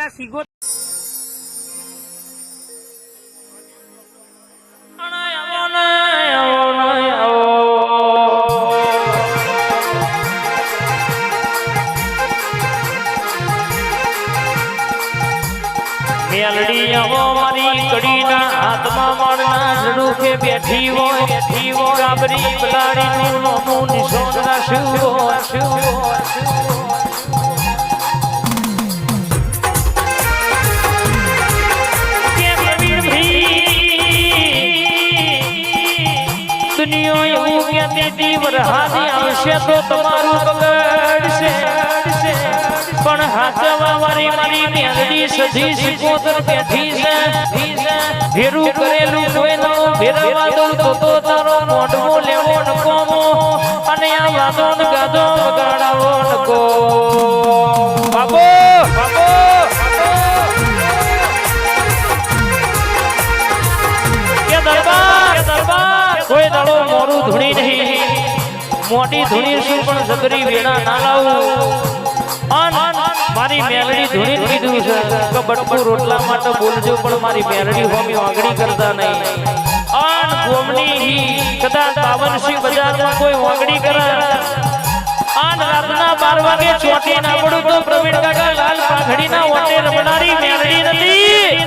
સીગો મેલડી આવો મારી કડીના હાથમાં માળના ઝડુકે બેઠી હોય ગાબરી બલાડીનું નોમું નિશોન રાખ્યું દુનિયા એવું કહેતી હતી વરહાદી આવશે તો તમારું બગડશે પણ હાથવા મારી મેલડી સધી સિકોતર બેઠી છે ભેરું કરેલું કોઈ નો ભેરવા દઉં તો તારો મોઢવો લેવો નકોમો અને આ વાદો ન ગાદો વગાડાવો નકો બાબો કે દરબાર કોઈ દાડો મોરું ધૂણી નહીં મોટી ધૂણી શું પણ સગરી વેણા ના લાવું મારી મેલડી ધૂણી કીધું છે કે બટકું રોટલા માટે બોલજો પણ મારી મેલડી હોમી વાગણી કરતા નહીં આન ગોમની કદાચ પાવનસિંહ બજારમાં કોઈ વાગણી કરે આન રાતના 12 વાગે ચોટી ના પડું તો પ્રવીણ કાકા લાલ પાઘડીના ઓટે રમનારી મેલડી નથી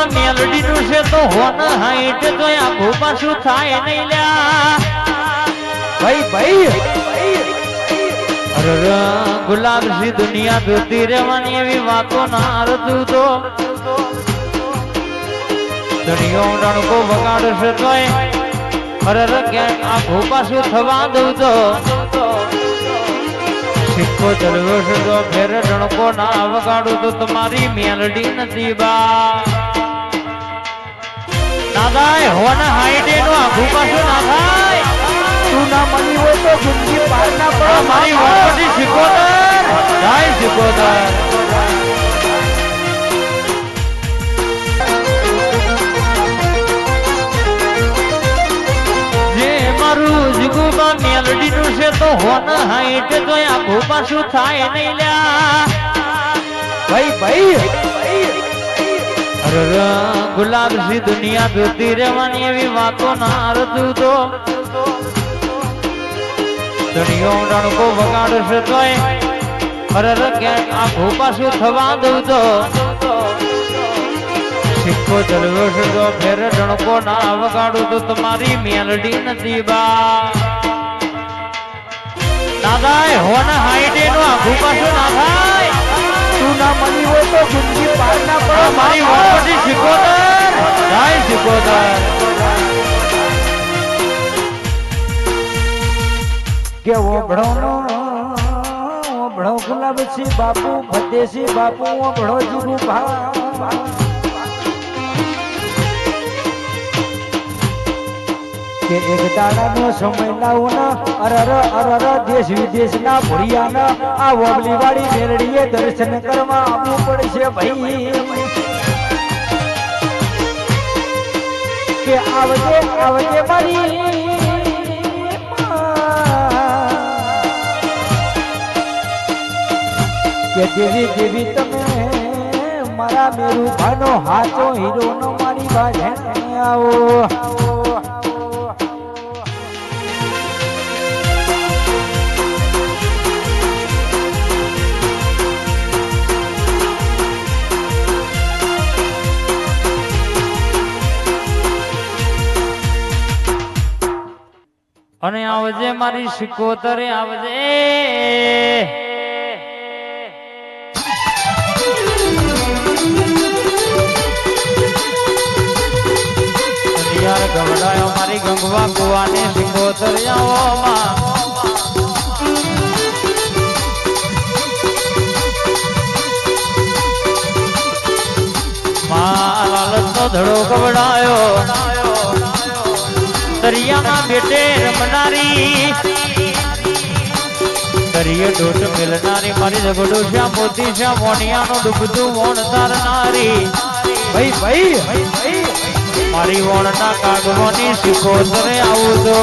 મેલડી નું છે તો હોન હાઈટ તો આખું પાછું થાય નહીં લ્યા ભાઈ અરે ગુલાબ સી દુનિયા જોતી રહેવાની એવી વાતો ના અરતું તો દુનિયા રણકો વગાડશે તોય અરે ક્યાંક આખું પાછું થવા દઉં તો સિક્કો ચલવશે તો ફેર રણકો ના વગાડું તો તમારી મેલડી નથી બા નાદાય હોન હાઈડે નો આખું પાછું ના થાય તું ના મળી હોય તો જિંદગી પાર ના પડે મારી વાપરી સિકોતર જાય સિકોતર જીગુબા મેલડી નું છે તો હોન હાઈટ તો આખું પાછું થાય નહીં લ્યા ભાઈ અરે ગુલાબ સી દુનિયા જોતી રહેવાની એવી વાતો ના અરતું તો ધણીઓ રણકો વગાડશે તોય અરર ક્યાંક આ ભૂપાસું થવા દઉં તો સિક્કો ચલવ્યો છે તો ફેર રણકો ના વગાડું તો તમારી મેલડી નથી બા ના થાય હોના હાઈડે નો આ ભૂપાસું ના થાય તું ના મળી હોય તો જિંદગી પાર ના પડે મારી વાપરથી સિકોદર જાય સિકોદર કે ઓભળો ગુલાબસી બાપુ ભદેસી બાપુ ઓભળો જુગુ ભા કે એક દાડાનો સમય લાવો ના અરર દેશ વિદેશના ભોળિયાના આ ઓબલી વાળી મેલડીએ દર્શન કરવા આવવું પડશે ભાઈ કે આવજે મારી કે દેવી તમે મારા મેરુ ભાનો હાચો હીરો નો મારી બાજે આવો અને આવજે મારી સિકોતરે આવજે યાર ગવડાયો મારી ગંગવા કુવાને સિકોતરે આવો માં લાલચનો ધડો ગવડાયો દરિયામાં બેટે રમનારી દરિયે ડોટ મિલનારી મારી ઝઘડો શ્યા મોતી શ્યા મોનિયાનું ડૂબતું વોણ તારનારી ભાઈ મારી વોણના કાગવાની સિકોતરે આવું તો